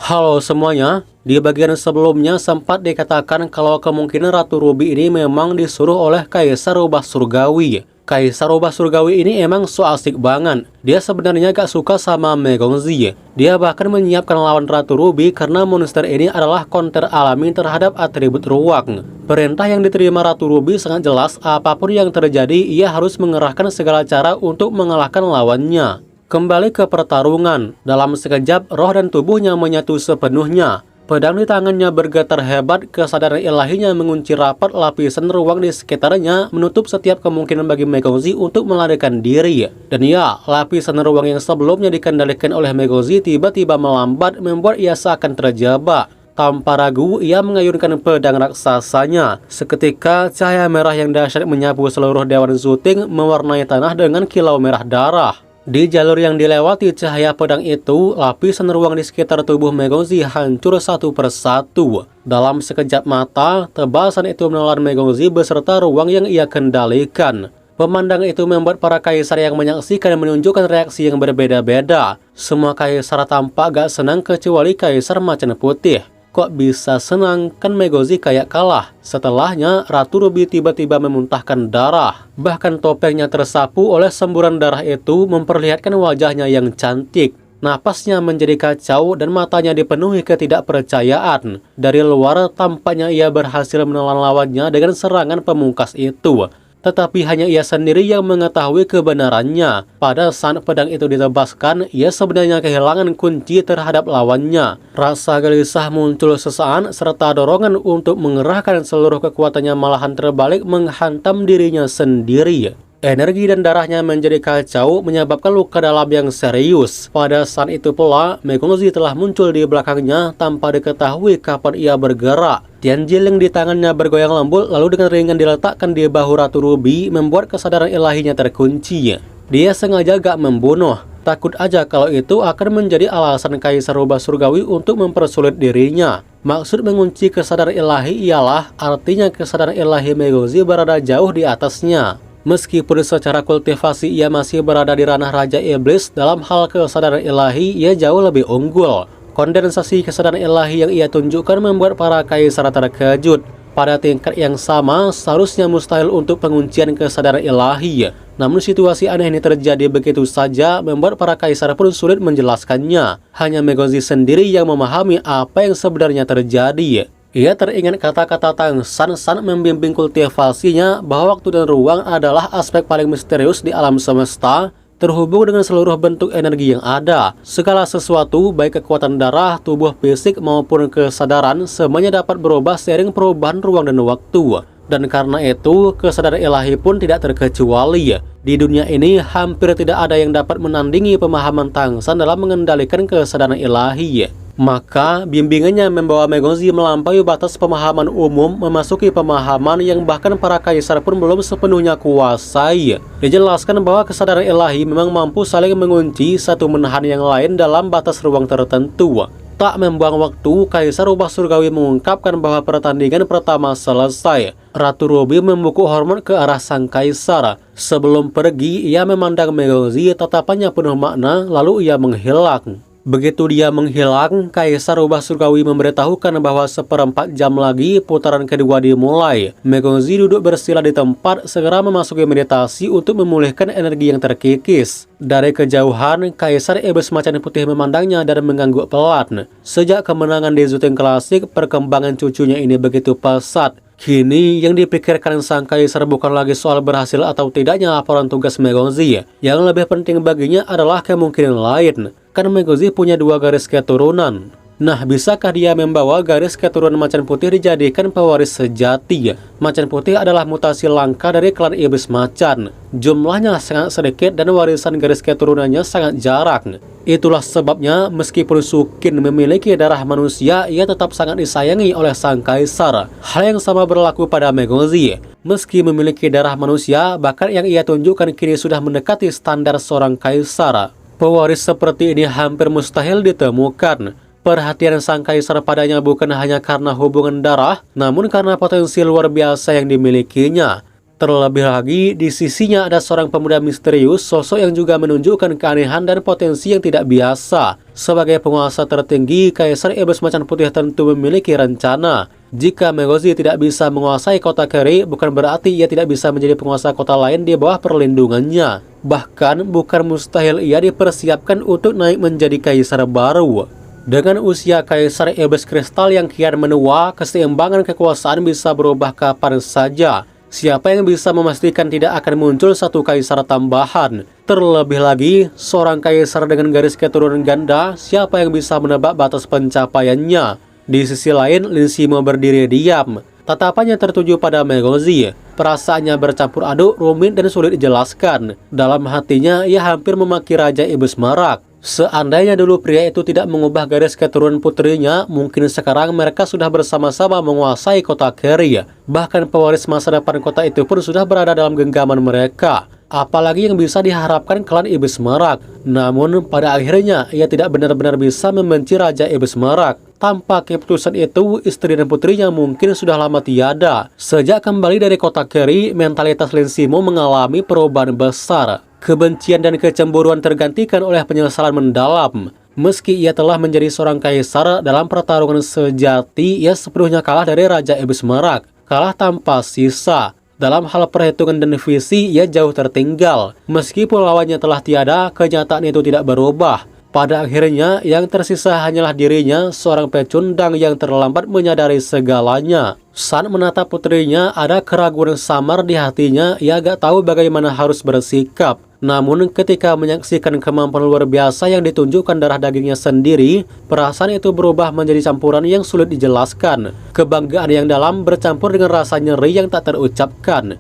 Halo semuanya, di bagian sebelumnya sempat dikatakan kalau kemungkinan Ratu Ruby ini memang disuruh oleh Kaisar Rubah Surgawi. Kaisar Rubah Surgawi ini emang so asik banget. Dia sebenarnya gak suka sama Megongzi. Dia bahkan menyiapkan lawan Ratu Ruby karena monster ini adalah counter alami terhadap atribut ruang. Perintah yang diterima Ratu Ruby sangat jelas, apapun yang terjadi ia harus mengerahkan segala cara untuk mengalahkan lawannya. Kembali ke pertarungan, dalam sekejap roh dan tubuhnya menyatu sepenuhnya. Pedang di tangannya bergetar hebat, kesadaran ilahinya mengunci rapat lapisan ruang di sekitarnya, menutup setiap kemungkinan bagi Megongzi untuk melarikan diri. Dan ya, lapisan ruang yang sebelumnya dikendalikan oleh Megongzi tiba-tiba melambat, membuat ia seakan terjebak. Tanpa ragu, ia mengayunkan pedang raksasanya. Seketika, cahaya merah yang dahsyat menyapu seluruh Dewan Zuting, mewarnai tanah dengan kilau merah darah. Di jalur yang dilewati cahaya pedang itu, lapisan ruang di sekitar tubuh Megongzi hancur satu persatu. Dalam sekejap mata, tebasan itu menelan Megongzi beserta ruang yang ia kendalikan. Pemandangan itu membuat para kaisar yang menyaksikan menunjukkan reaksi yang berbeda-beda. Semua kaisar tampak gak senang kecuali Kaisar Macan Putih. Kok bisa senang, kan Megongzi kayak kalah. Setelahnya, Ratu Ruby tiba-tiba memuntahkan darah. Bahkan topengnya tersapu oleh semburan darah itu memperlihatkan wajahnya yang cantik. Napasnya menjadi kacau dan matanya dipenuhi ketidakpercayaan. Dari luar, tampaknya ia berhasil menelan lawannya dengan serangan pemungkas itu. Tetapi hanya ia sendiri yang mengetahui kebenarannya. Pada saat pedang itu ditebaskan, ia sebenarnya kehilangan kunci terhadap lawannya. Rasa gelisah muncul sesaat, serta dorongan untuk mengerahkan seluruh kekuatannya malahan terbalik menghantam dirinya sendiri. Energi dan darahnya menjadi kacau, menyebabkan luka dalam yang serius. Pada saat itu pula, Megongzi telah muncul di belakangnya tanpa diketahui kapan ia bergerak. Tian Jiling di tangannya bergoyang lembut, lalu dengan ringan diletakkan di bahu Ratu Ruby, membuat kesadaran ilahinya terkunci. Dia sengaja gak membunuh, takut aja kalau itu akan menjadi alasan Kaisar Rubah Surgawi untuk mempersulit dirinya. Maksud mengunci kesadaran ilahi ialah artinya kesadaran ilahi Megongzi berada jauh di atasnya. Meskipun secara kultivasi ia masih berada di ranah Raja Iblis, dalam hal kesadaran ilahi ia jauh lebih unggul. Kondensasi kesadaran ilahi yang ia tunjukkan membuat para kaisar terkejut. Pada tingkat yang sama, seharusnya mustahil untuk penguncian kesadaran ilahi. Namun situasi aneh ini terjadi begitu saja, membuat para kaisar pun sulit menjelaskannya. Hanya Megongzi sendiri yang memahami apa yang sebenarnya terjadi. Ia teringat kata-kata Tang San saat membimbing kultivasinya bahwa waktu dan ruang adalah aspek paling misterius di alam semesta, terhubung dengan seluruh bentuk energi yang ada. Segala sesuatu, baik kekuatan darah, tubuh fisik maupun kesadaran, semuanya dapat berubah seiring perubahan ruang dan waktu. Dan karena itu, kesadaran ilahi pun tidak terkecuali. Di dunia ini, hampir tidak ada yang dapat menandingi pemahaman Tang San dalam mengendalikan kesadaran ilahi. Maka, bimbingannya membawa Megongzi melampaui batas pemahaman umum, memasuki pemahaman yang bahkan para kaisar pun belum sepenuhnya kuasai. Dijelaskan bahwa kesadaran ilahi memang mampu saling mengunci satu menahan yang lain dalam batas ruang tertentu. Tak membuang waktu, Kaisar Rubah Surgawi mengungkapkan bahwa pertandingan pertama selesai. Ratu Ruby membungkuk hormat ke arah sang kaisar. Sebelum pergi, ia memandang Megongzi, tatapannya penuh makna, lalu ia menghilang. Begitu dia menghilang, Kaisar Rubah Surgawi memberitahukan bahwa seperempat jam lagi putaran kedua dimulai. Megongzi duduk bersila di tempat, segera memasuki meditasi untuk memulihkan energi yang terkikis. Dari kejauhan, Kaisar Iblis Macan Putih memandangnya dan mengangguk pelan. Sejak kemenangan di Zuting Klasik, perkembangan cucunya ini begitu pesat. Kini, yang dipikirkan sang kaisar bukan lagi soal berhasil atau tidaknya laporan tugas Megongzi. Yang lebih penting baginya adalah kemungkinan lain. Kan Megongzi punya 2 garis keturunan. Nah, bisakah dia membawa garis keturunan Macan Putih dijadikan pewaris sejati? Macan Putih adalah mutasi langka dari klan Iblis Macan. Jumlahnya sangat sedikit dan warisan garis keturunannya sangat jarang. Itulah sebabnya meskipun Sukin memiliki darah manusia, ia tetap sangat disayangi oleh sang kaisar. Hal yang sama berlaku pada Megongzi. Meski memiliki darah manusia, bakat yang ia tunjukkan kini sudah mendekati standar seorang kaisar. Pewaris seperti ini hampir mustahil ditemukan. Perhatian sang kaisar padanya bukan hanya karena hubungan darah, namun karena potensi luar biasa yang dimilikinya. Terlebih lagi, di sisinya ada seorang pemuda misterius, sosok yang juga menunjukkan keanehan dan potensi yang tidak biasa. Sebagai penguasa tertinggi, Kaisar Iblis Macan Putih tentu memiliki rencana. Jika Megozi tidak bisa menguasai kota Keri, bukan berarti ia tidak bisa menjadi penguasa kota lain di bawah perlindungannya. Bahkan, bukan mustahil ia dipersiapkan untuk naik menjadi kaisar baru. Dengan usia Kaisar Iblis Kristal yang kian menua, keseimbangan kekuasaan bisa berubah kapan saja. Siapa yang bisa memastikan tidak akan muncul satu kaisar tambahan? Terlebih lagi, seorang kaisar dengan garis keturunan ganda, siapa yang bisa menebak batas pencapaiannya? Di sisi lain, Lin Simo berdiri diam. Tatapannya tertuju pada Megozi. Perasaannya bercampur aduk, rumit dan sulit dijelaskan. Dalam hatinya, ia hampir memaki Raja Iblis Merak. Seandainya dulu pria itu tidak mengubah garis keturunan putrinya, mungkin sekarang mereka sudah bersama-sama menguasai kota Keri. Bahkan pewaris masa depan kota itu pun sudah berada dalam genggaman mereka. Apalagi yang bisa diharapkan klan Iblis Merak. Namun pada akhirnya ia tidak benar-benar bisa membenci Raja Iblis Merak. Tanpa keputusan itu, istri dan putrinya mungkin sudah lama tiada. Sejak kembali dari kota Keri, mentalitas Lin Simo mengalami perubahan besar. Kebencian dan kecemburuan tergantikan oleh penyesalan mendalam. Meski ia telah menjadi seorang kaisar, dalam pertarungan sejati, ia sepenuhnya kalah dari Raja Iblis Merak. Kalah tanpa sisa. Dalam hal perhitungan dan visi, ia jauh tertinggal. Meskipun lawannya telah tiada, kenyataan itu tidak berubah. Pada akhirnya, yang tersisa hanyalah dirinya, seorang pecundang yang terlambat menyadari segalanya. Saat menatap putrinya, ada keraguan samar di hatinya, ia gak tahu bagaimana harus bersikap. Namun ketika menyaksikan kemampuan luar biasa yang ditunjukkan darah dagingnya sendiri, perasaan itu berubah menjadi campuran yang sulit dijelaskan. Kebanggaan yang dalam bercampur dengan rasa nyeri yang tak terucapkan.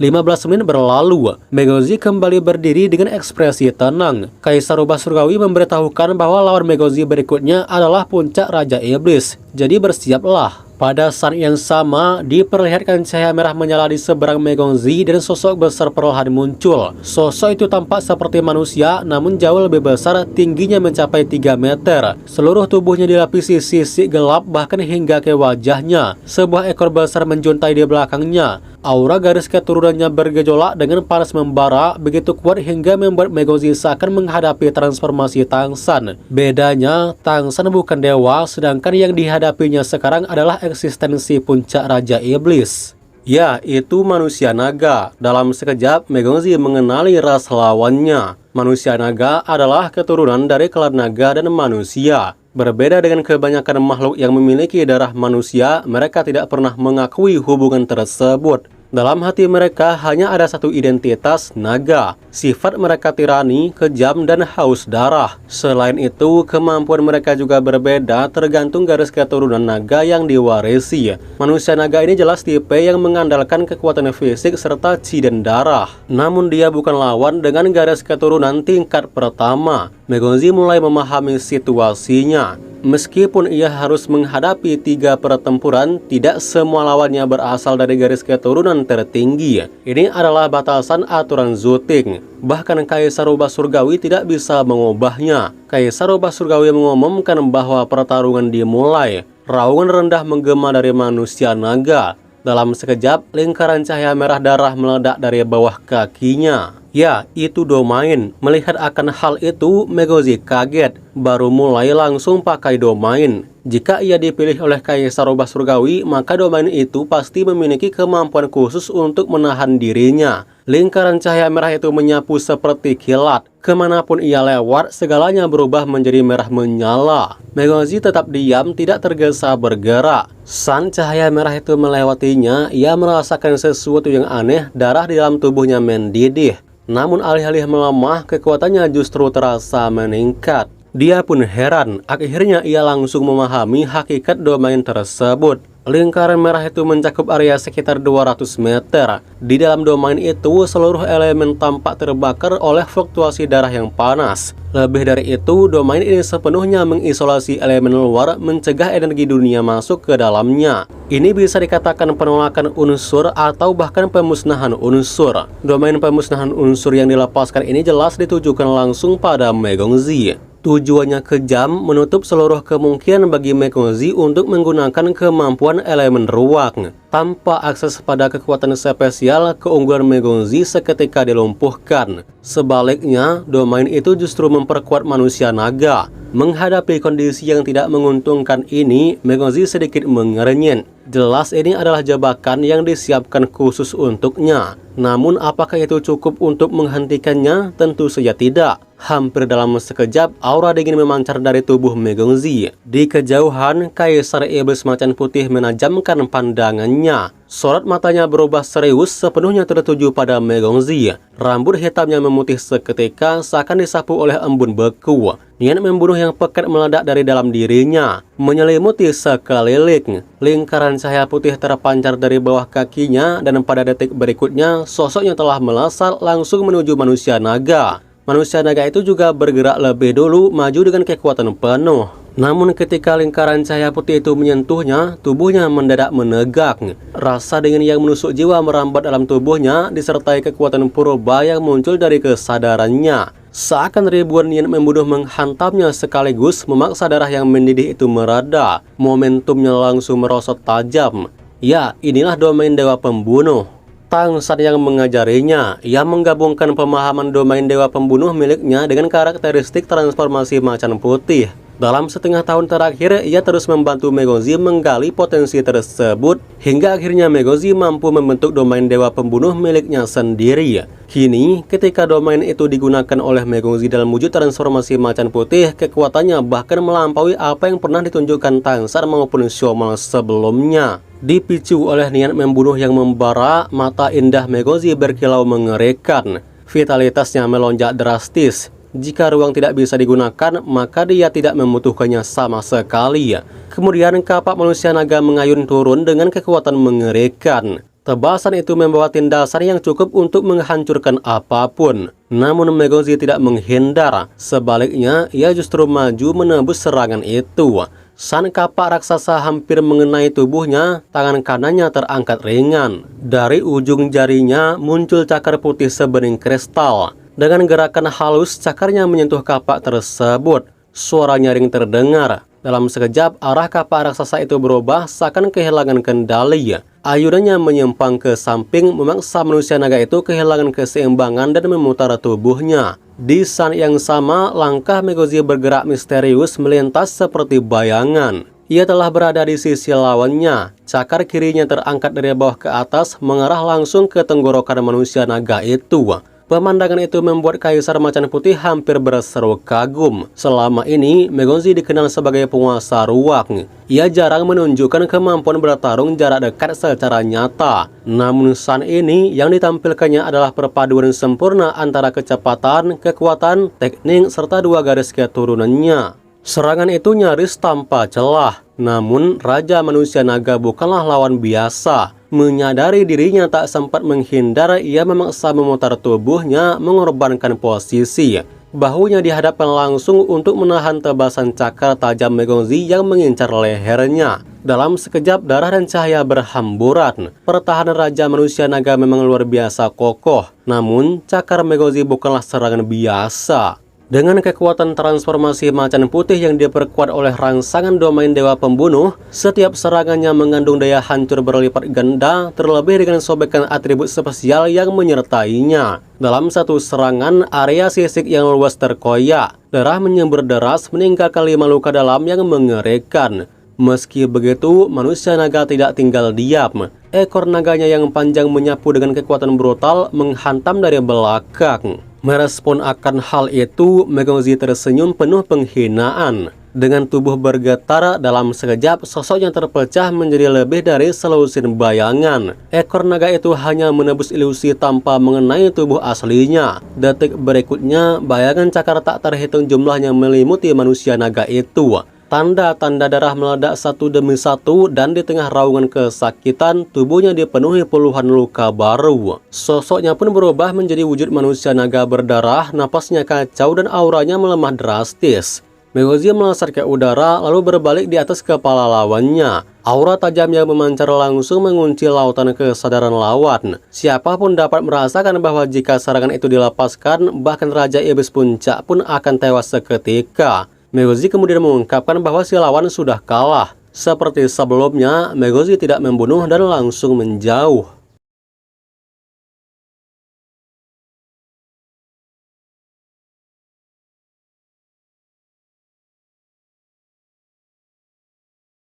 15 menit berlalu, Megozi kembali berdiri dengan ekspresi tenang. Kaisar Rubah Surgawi memberitahukan bahwa lawan Megozi berikutnya adalah puncak Raja Iblis. Jadi bersiaplah. Pada saat yang sama, diperlihatkan cahaya merah menyala di seberang Megozi dan sosok besar perlahan muncul. Sosok itu tampak seperti manusia, namun jauh lebih besar, tingginya mencapai 3 meter. Seluruh tubuhnya dilapisi sisik gelap bahkan hingga ke wajahnya. Sebuah ekor besar menjuntai di belakangnya. Aura garis keturunannya bergejolak dengan panas membara, begitu kuat hingga membuat Megozi seakan menghadapi transformasi Tangsan. Bedanya, Tangsan bukan dewa, sedangkan yang dihadapinya sekarang adalah eksistensi puncak Raja Iblis. Ya, itu manusia naga. Dalam sekejap, Megozi mengenali ras lawannya. Manusia naga adalah keturunan dari klan naga dan manusia. Berbeda dengan kebanyakan makhluk yang memiliki darah manusia, mereka tidak pernah mengakui hubungan tersebut. Dalam hati mereka hanya ada satu identitas, naga. Sifat mereka tirani, kejam, dan haus darah. Selain itu, kemampuan mereka juga berbeda tergantung garis keturunan naga yang diwarisi. Manusia naga ini jelas tipe yang mengandalkan kekuatan fisik serta chi dan darah. Namun dia bukan lawan dengan garis keturunan tingkat pertama. Megozi mulai memahami situasinya. Meskipun ia harus menghadapi 3 pertempuran, tidak semua lawannya berasal dari garis keturunan tertinggi. Ini adalah batasan aturan Zuting. Bahkan Kaisar Rubah Surgawi tidak bisa mengubahnya. Kaisar Rubah Surgawi mengumumkan bahwa pertarungan dimulai. Raungan rendah menggema dari manusia naga. Dalam sekejap, lingkaran cahaya merah darah meledak dari bawah kakinya. Ya, itu domain. Melihat akan hal itu, Megozi kaget. Baru mulai langsung pakai domain. Jika ia dipilih oleh Kaisar Rubah Surgawi, maka domain itu pasti memiliki kemampuan khusus untuk menahan dirinya. Lingkaran cahaya merah itu menyapu seperti kilat. Kemanapun ia lewat, segalanya berubah menjadi merah menyala. Megozi tetap diam, tidak tergesa bergerak. Saat cahaya merah itu melewatinya, ia merasakan sesuatu yang aneh, darah di dalam tubuhnya mendidih. Namun alih-alih melemah, kekuatannya justru terasa meningkat. Dia pun heran, akhirnya ia langsung memahami hakikat domain tersebut. Lingkaran merah itu mencakup area sekitar 200 meter. Di dalam domain itu, seluruh elemen tampak terbakar oleh fluktuasi darah yang panas. Lebih dari itu, domain ini sepenuhnya mengisolasi elemen luar, mencegah energi dunia masuk ke dalamnya. Ini bisa dikatakan penolakan unsur atau bahkan pemusnahan unsur. Domain pemusnahan unsur yang dilepaskan ini jelas ditujukan langsung pada Megozi. Tujuannya kejam, menutup seluruh kemungkinan bagi Megozi untuk menggunakan kemampuan elemen ruang. Tanpa akses pada kekuatan spesial, keunggulan Megonzi seketika dilumpuhkan. Sebaliknya, domain itu justru memperkuat manusia naga. Menghadapi kondisi yang tidak menguntungkan ini, Megonzi sedikit mengernyit. Jelas ini adalah jebakan yang disiapkan khusus untuknya. Namun apakah itu cukup untuk menghentikannya? Tentu saja tidak. Hampir dalam sekejap, aura dingin memancar dari tubuh Megonzi. Di kejauhan, Kaisar Iblis Macan Putih menajamkan pandangannya. Sorot matanya berubah serius, sepenuhnya tertuju pada Megonzi. Rambut hitamnya memutih seketika, seakan disapu oleh embun beku. Niat membunuh yang pekat meledak dari dalam dirinya, menyelimuti sekeliling. Lingkaran cahaya putih terpancar dari bawah kakinya, dan pada detik berikutnya, sosoknya telah melesat langsung menuju manusia naga. Manusia naga itu juga bergerak lebih dulu, maju dengan kekuatan penuh. Namun ketika lingkaran cahaya putih itu menyentuhnya, tubuhnya mendadak menegak. Rasa dingin yang menusuk jiwa merambat dalam tubuhnya, disertai kekuatan purba yang muncul dari kesadarannya. Seakan ribuan niat membunuh menghantamnya sekaligus, memaksa darah yang mendidih itu mereda. Momentumnya langsung merosot tajam. Ya, inilah domain dewa pembunuh. Tangsat yang mengajarinya, ia menggabungkan pemahaman domain dewa pembunuh miliknya dengan karakteristik transformasi macan putih. Dalam setengah tahun terakhir, ia terus membantu Megonzi menggali potensi tersebut, hingga akhirnya Megonzi mampu membentuk domain dewa pembunuh miliknya sendiri. Kini, ketika domain itu digunakan oleh Megonzi dalam wujud transformasi macan putih, kekuatannya bahkan melampaui apa yang pernah ditunjukkan Tangsat maupun Xiaomal sebelumnya. Dipicu oleh niat membunuh yang membara, mata indah Megonzi berkilau mengerikan. Vitalitasnya melonjak drastis. Jika ruang tidak bisa digunakan, maka dia tidak membutuhkannya sama sekali. Kemudian kapak manusia naga mengayun turun dengan kekuatan mengerikan. Tebasan itu membawa tindasan yang cukup untuk menghancurkan apapun. Namun Megonzi tidak menghindar. Sebaliknya, ia justru maju menembus serangan itu. Sang kapak raksasa hampir mengenai tubuhnya, tangan kanannya terangkat ringan. Dari ujung jarinya muncul cakar putih sebening kristal. Dengan gerakan halus, cakarnya menyentuh kapak tersebut. Suara nyaring terdengar. Dalam sekejap, arah kapak raksasa itu berubah, seakan kehilangan kendali. Ayunannya menyimpang ke samping, memaksa manusia naga itu kehilangan keseimbangan dan memutar tubuhnya. Di saat yang sama, langkah Megonzi bergerak misterius melintas seperti bayangan. Ia telah berada di sisi lawannya. Cakar kirinya terangkat dari bawah ke atas, mengarah langsung ke tenggorokan manusia naga itu. Pemandangan itu membuat Kaisar Macan Putih hampir berseru kagum. Selama ini, Megonzi dikenal sebagai penguasa ruang. Ia jarang menunjukkan kemampuan bertarung jarak dekat secara nyata. Namun saat ini, yang ditampilkannya adalah perpaduan sempurna antara kecepatan, kekuatan, teknik, serta dua garis keturunannya. Serangan itu nyaris tanpa celah. Namun, Raja Manusia Naga bukanlah lawan biasa. Menyadari dirinya tak sempat menghindar, ia memaksa memutar tubuhnya, mengorbankan posisi. Bahunya dihadapkan langsung untuk menahan tebasan cakar tajam Megonzi yang mengincar lehernya. Dalam sekejap, darah dan cahaya berhamburan. Pertahanan Raja Manusia Naga memang luar biasa kokoh. Namun, cakar Megonzi bukanlah serangan biasa. Dengan kekuatan transformasi macan putih yang diperkuat oleh rangsangan domain dewa pembunuh, setiap serangannya mengandung daya hancur berlipat ganda, terlebih dengan sobekan atribut spesial yang menyertainya. Dalam satu serangan, area sisik yang luas terkoyak. Darah menyembur deras meninggalkan 5 luka dalam yang mengerikan. Meski begitu, manusia naga tidak tinggal diam. Ekor naganya yang panjang menyapu dengan kekuatan brutal, menghantam dari belakang. Merespon akan hal itu, Megonzi tersenyum penuh penghinaan. Dengan tubuh bergetar, dalam sekejap sosoknya terpecah menjadi lebih dari selusin bayangan. Ekor naga itu hanya menebus ilusi tanpa mengenai tubuh aslinya. Detik berikutnya, bayangan cakar tak terhitung jumlahnya melimuti manusia naga itu. Tanda-tanda darah meledak satu demi satu, dan di tengah raungan kesakitan, tubuhnya dipenuhi puluhan luka baru. Sosoknya pun berubah menjadi wujud manusia naga berdarah, napasnya kacau dan auranya melemah drastis. Megonzi melesat ke udara, lalu berbalik di atas kepala lawannya. Aura tajam yang memancar langsung mengunci lautan kesadaran lawan. Siapapun dapat merasakan bahwa jika serangan itu dilepaskan, bahkan Raja Iblis Puncak pun akan tewas seketika. Megonzi kemudian mengungkapkan bahwa si lawan sudah kalah. Seperti sebelumnya, Megozi tidak membunuh dan langsung menjauh.